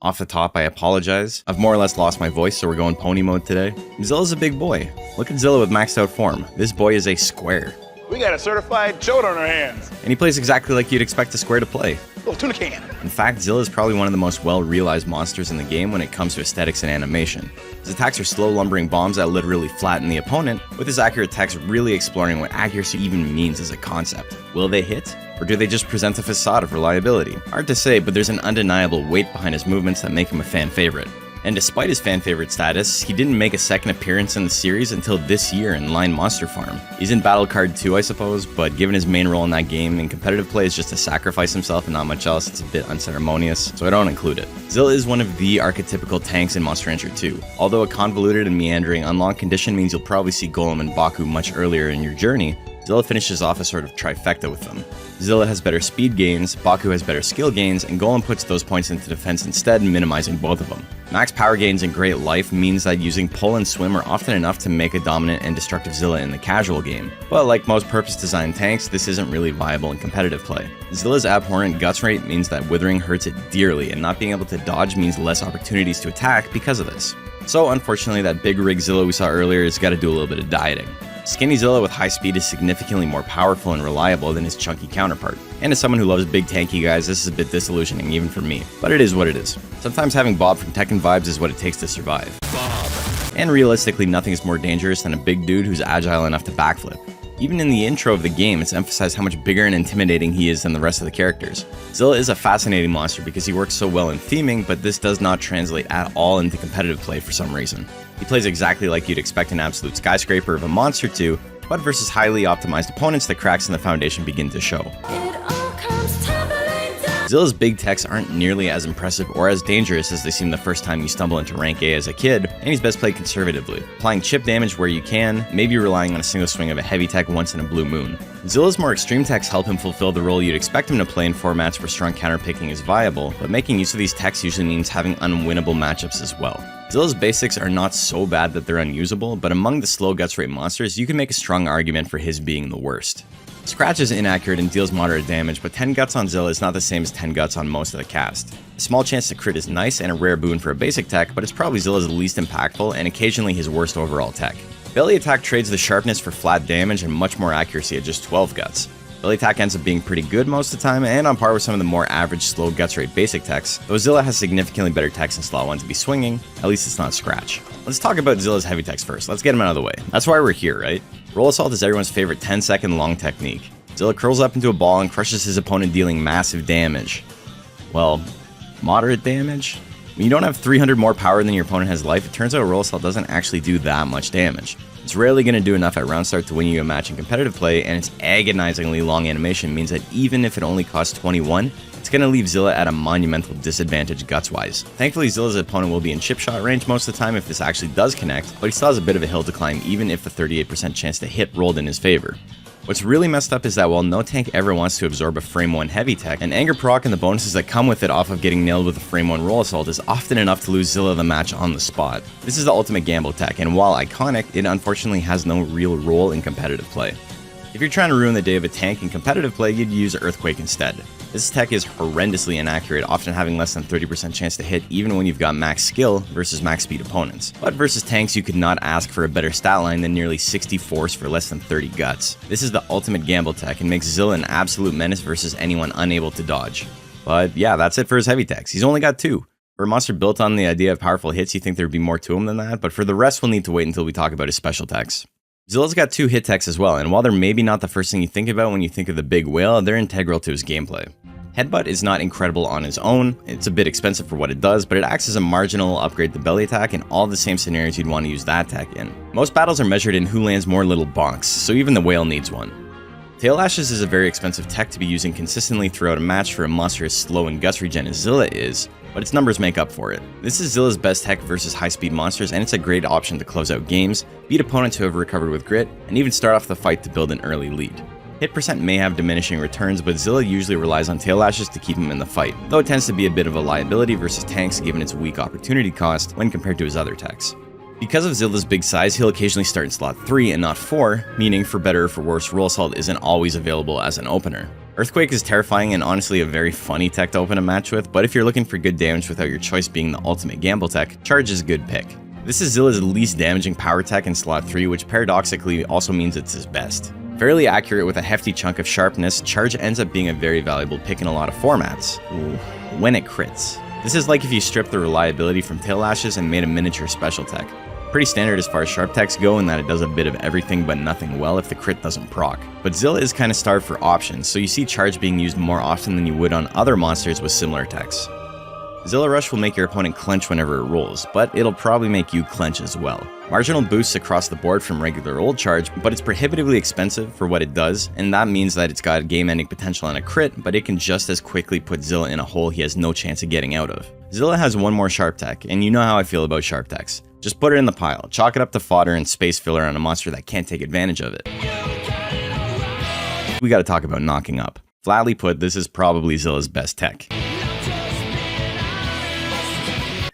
Off the top, I apologize. I've more or less lost my voice, so we're going pony mode today. Zilla's a big boy. Look at Zilla with maxed out form. This boy is a square. We got a certified chode on our hands. And he plays exactly like you'd expect a square to play. Little tuna can. In fact, Zilla is probably one of the most well-realized monsters in the game when it comes to aesthetics and animation. His attacks are slow lumbering bombs that literally flatten the opponent, with his accurate attacks really exploring what accuracy even means as a concept. Will they hit? Or do they just present a facade of reliability? Hard to say, but there's an undeniable weight behind his movements that make him a fan favorite. And despite his fan favorite status, he didn't make a second appearance in the series until this year in Line Monster Farm. He's in Battle Card 2, I suppose, but given his main role in that game, in competitive play is just to sacrifice himself and not much else, it's a bit unceremonious, so I don't include it. Zilla is one of the archetypical tanks in Monster Rancher 2. Although a convoluted and meandering unlocked condition means you'll probably see Golem and Baku much earlier in your journey, Zilla finishes off a sort of trifecta with them. Zilla has better speed gains, Baku has better skill gains, and Golem puts those points into defense instead, minimizing both of them. Max power gains and great life means that using pull and swim are often enough to make a dominant and destructive Zilla in the casual game. But like most purpose-designed tanks, this isn't really viable in competitive play. Zilla's abhorrent guts rate means that withering hurts it dearly, and not being able to dodge means less opportunities to attack because of this. So unfortunately, that big rig Zilla we saw earlier has got to do a little bit of dieting. Skinny Zilla with high speed is significantly more powerful and reliable than his chunky counterpart. And as someone who loves big tanky guys, this is a bit disillusioning even for me. But it is what it is. Sometimes having Bob from Tekken vibes is what it takes to survive. Bob. And realistically, nothing is more dangerous than a big dude who's agile enough to backflip. Even in the intro of the game, it's emphasized how much bigger and intimidating he is than the rest of the characters. Zilla is a fascinating monster because he works so well in theming, but this does not translate at all into competitive play for some reason. He plays exactly like you'd expect an absolute skyscraper of a monster to, but versus highly optimized opponents, the cracks in the foundation begin to show. Zilla's big techs aren't nearly as impressive or as dangerous as they seem the first time you stumble into rank A as a kid, and he's best played conservatively, applying chip damage where you can, maybe relying on a single swing of a heavy tech once in a blue moon. Zilla's more extreme techs help him fulfill the role you'd expect him to play in formats where strong counterpicking is viable, but making use of these techs usually means having unwinnable matchups as well. Zilla's basics are not so bad that they're unusable, but among the slow guts rate monsters, you can make a strong argument for his being the worst. Scratch is inaccurate and deals moderate damage, but 10 guts on Zilla is not the same as 10 guts on most of the cast. A small chance to crit is nice and a rare boon for a basic tech, but it's probably Zilla's least impactful and occasionally his worst overall tech. Belly attack trades the sharpness for flat damage and much more accuracy at just 12 guts. Belly attack ends up being pretty good most of the time and on par with some of the more average slow guts rate basic techs, though Zilla has significantly better techs in slot 1 to be swinging, at least it's not Scratch. Let's talk about Zilla's heavy techs first, let's get them out of the way. That's why we're here, right? Roll Assault is everyone's favorite 10-second long technique. Zilla curls up into a ball and crushes his opponent, dealing massive damage. Well, moderate damage? When you don't have 300 more power than your opponent has life, it turns out Roll Assault doesn't actually do that much damage. It's rarely going to do enough at round start to win you a match in competitive play, and its agonizingly long animation means that even if it only costs 21, it's going to leave Zilla at a monumental disadvantage guts-wise. Thankfully, Zilla's opponent will be in chip shot range most of the time if this actually does connect, but he still has a bit of a hill to climb even if the 38% chance to hit rolled in his favor. What's really messed up is that while no tank ever wants to absorb a frame 1 heavy tech, an anger proc and the bonuses that come with it off of getting nailed with a frame 1 roll assault is often enough to lose Zilla the match on the spot. This is the ultimate gamble tech, and while iconic, it unfortunately has no real role in competitive play. If you're trying to ruin the day of a tank in competitive play, you'd use Earthquake instead. This tech is horrendously inaccurate, often having less than 30% chance to hit even when you've got max skill versus max speed opponents. But versus tanks, you could not ask for a better stat line than nearly 60 force for less than 30 guts. This is the ultimate gamble tech and makes Zilla an absolute menace versus anyone unable to dodge. But yeah, that's it for his heavy techs. He's only got 2. For a monster built on the idea of powerful hits, you think there'd be more to him than that, but for the rest, we'll need to wait until we talk about his special techs. Zilla's got 2 hit techs as well, and while they're maybe not the first thing you think about when you think of the big whale, they're integral to his gameplay. Headbutt is not incredible on its own, it's a bit expensive for what it does, but it acts as a marginal upgrade to belly attack in all the same scenarios you'd want to use that tech in. Most battles are measured in who lands more little bonks, so even the whale needs one. Tail Lashes is a very expensive tech to be using consistently throughout a match for a monster as slow in guts regen as Zilla is, but its numbers make up for it. This is Zilla's best tech versus high-speed monsters, and it's a great option to close out games, beat opponents who have recovered with grit, and even start off the fight to build an early lead. Hit percent may have diminishing returns, but Zilla usually relies on Tail Lashes to keep him in the fight, though it tends to be a bit of a liability versus tanks given its weak opportunity cost when compared to his other techs. Because of Zilla's big size, he'll occasionally start in slot 3 and not 4, meaning for better or for worse, Roll Assault isn't always available as an opener. Earthquake is terrifying and honestly a very funny tech to open a match with, but if you're looking for good damage without your choice being the ultimate gamble tech, Charge is a good pick. This is Zilla's least damaging power tech in slot 3, which paradoxically also means it's his best. Fairly accurate with a hefty chunk of sharpness, Charge ends up being a very valuable pick in a lot of formats, when it crits. This is like if you stripped the reliability from tail lashes and made a miniature special tech. Pretty standard as far as sharp techs go in that it does a bit of everything but nothing well if the crit doesn't proc. But Zilla is kinda starved for options, so you see Charge being used more often than you would on other monsters with similar techs. Zilla Rush will make your opponent clench whenever it rolls, but it'll probably make you clench as well. Marginal boosts across the board from regular old Charge, but it's prohibitively expensive for what it does, and that means that it's got game-ending potential and a crit, but it can just as quickly put Zilla in a hole he has no chance of getting out of. Zilla has one more sharp tech, and you know how I feel about sharp techs. Just put it in the pile, chalk it up to fodder and space filler on a monster that can't take advantage of it. We gotta talk about knocking up. Flatly put, this is probably Zilla's best tech.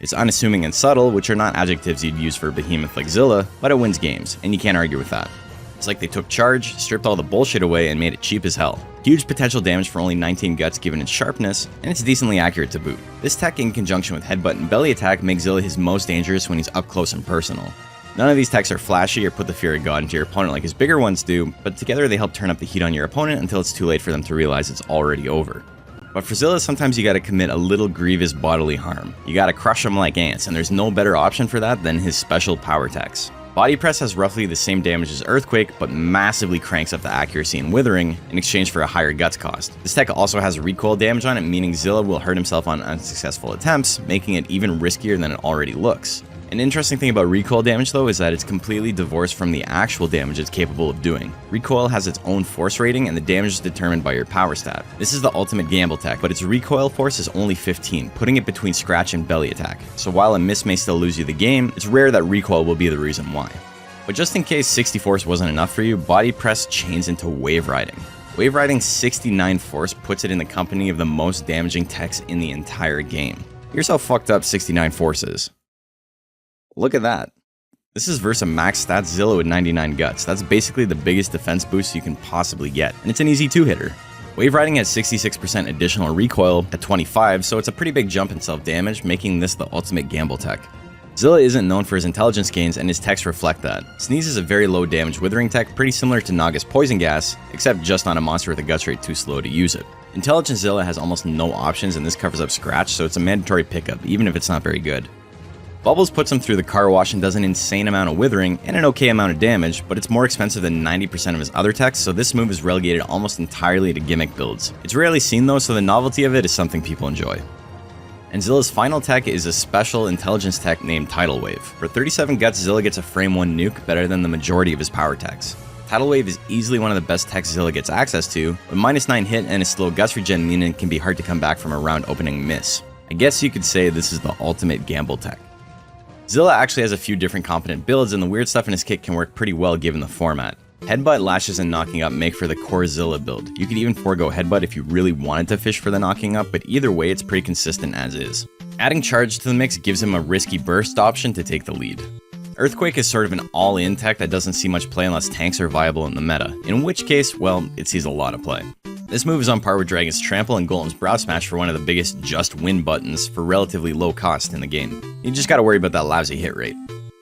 It's unassuming and subtle, which are not adjectives you'd use for a behemoth like Zilla, but it wins games, and you can't argue with that. It's like they took Charge, stripped all the bullshit away, and made it cheap as hell. Huge potential damage for only 19 guts given its sharpness, and it's decently accurate to boot. This tech in conjunction with headbutt and belly attack makes Zilla his most dangerous when he's up close and personal. None of these techs are flashy or put the fear of God into your opponent like his bigger ones do, but together they help turn up the heat on your opponent until it's too late for them to realize it's already over. But for Zilla, sometimes you gotta commit a little grievous bodily harm. You gotta crush them like ants, and there's no better option for that than his special power techs. Body Press has roughly the same damage as Earthquake, but massively cranks up the accuracy and Withering in exchange for a higher guts cost. This tech also has recoil damage on it, meaning Zilla will hurt himself on unsuccessful attempts, making it even riskier than it already looks. An interesting thing about recoil damage though is that it's completely divorced from the actual damage it's capable of doing. Recoil has its own force rating and the damage is determined by your power stat. This is the ultimate gamble tech, but its recoil force is only 15, putting it between scratch and belly attack. So while a miss may still lose you the game, it's rare that recoil will be the reason why. But just in case 60 force wasn't enough for you, Body Press chains into Wave Riding. Wave Riding's 69 force puts it in the company of the most damaging techs in the entire game. Here's how fucked up 69 force is. Look at that. This is versus a max stats Zilla with 99 guts. That's basically the biggest defense boost you can possibly get, and it's an easy 2-hitter. Wave Riding has 66% additional recoil at 25, so it's a pretty big jump in self-damage, making this the ultimate gamble tech. Zilla isn't known for his intelligence gains, and his techs reflect that. Sneeze is a very low damage withering tech, pretty similar to Naga's Poison Gas, except just on a monster with a guts rate too slow to use it. Intelligence Zilla has almost no options, and this covers up Scratch, so it's a mandatory pickup, even if it's not very good. Bubbles puts him through the car wash and does an insane amount of withering and an okay amount of damage, but it's more expensive than 90% of his other techs, so this move is relegated almost entirely to gimmick builds. It's rarely seen though, so the novelty of it is something people enjoy. And Zilla's final tech is a special intelligence tech named Tidal Wave. For 37 guts, Zilla gets a frame 1 nuke better than the majority of his power techs. Tidal Wave is easily one of the best techs Zilla gets access to, but -9 hit and a slow guts regen mean it can be hard to come back from a round opening miss. I guess you could say this is the ultimate gamble tech. Zilla actually has a few different competent builds, and the weird stuff in his kit can work pretty well given the format. Headbutt, Lashes, and Knocking Up make for the core Zilla build. You could even forego Headbutt if you really wanted to fish for the Knocking Up, but either way it's pretty consistent as is. Adding Charge to the mix gives him a risky burst option to take the lead. Earthquake is sort of an all-in tech that doesn't see much play unless tanks are viable in the meta, in which case, well, it sees a lot of play. This move is on par with Dragon's Trample and Golem's Brow Smash for one of the biggest just win buttons for relatively low cost in the game. You just gotta worry about that lousy hit rate.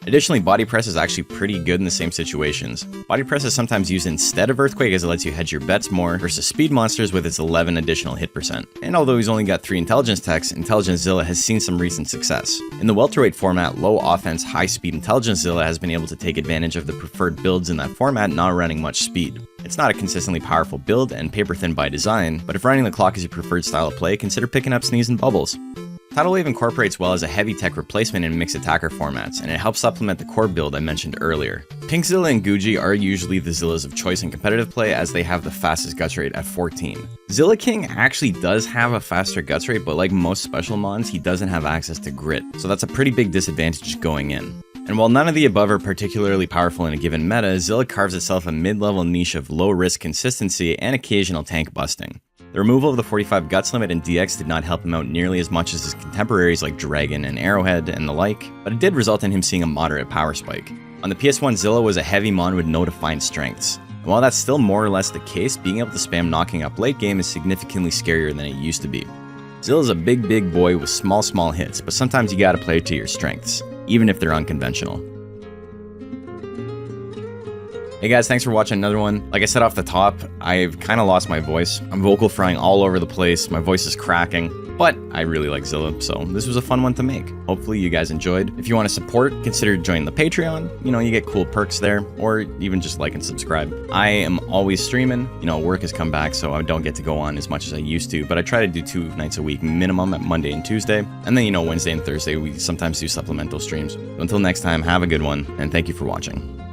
Additionally, Body Press is actually pretty good in the same situations. Body Press is sometimes used instead of Earthquake as it lets you hedge your bets more versus speed monsters with its 11 additional hit percent. And although he's only got 3 intelligence techs, Intelligence Zilla has seen some recent success. In the welterweight format, low offense, high speed Intelligence Zilla has been able to take advantage of the preferred builds in that format not running much speed. It's not a consistently powerful build and paper thin by design, but if running the clock is your preferred style of play, consider picking up Sneeze and Bubbles. Tidal Wave incorporates well as a heavy tech replacement in mixed attacker formats, and it helps supplement the core build I mentioned earlier. Pink Zilla and Guji are usually the Zillas of choice in competitive play as they have the fastest guts rate at 14. Zilla King actually does have a faster guts rate, but like most special mons, he doesn't have access to grit, so that's a pretty big disadvantage going in. And while none of the above are particularly powerful in a given meta, Zilla carves itself a mid-level niche of low-risk consistency and occasional tank busting. The removal of the 45 guts limit in DX did not help him out nearly as much as his contemporaries like Dragon and Arrowhead and the like, but it did result in him seeing a moderate power spike. On the PS1, Zilla was a heavy mon with no defined strengths. And while that's still more or less the case, being able to spam knocking up late game is significantly scarier than it used to be. Zilla's a big boy with small hits, but sometimes you gotta play to your strengths, even if they're unconventional. Hey guys, thanks for watching another one. Like I said off the top, I've kind of lost my voice. I'm vocal frying all over the place, my voice is cracking, but I really like Zilla, so this was a fun one to make. Hopefully you guys enjoyed. If you want to support, consider joining the Patreon. You know, you get cool perks there, or even just like and subscribe. I am always streaming. You know, work has come back, so I don't get to go on as much as I used to, but I try to do 2 nights a week minimum at Monday and Tuesday. And then, you know, Wednesday and Thursday, we sometimes do supplemental streams. So until next time, have a good one, and thank you for watching.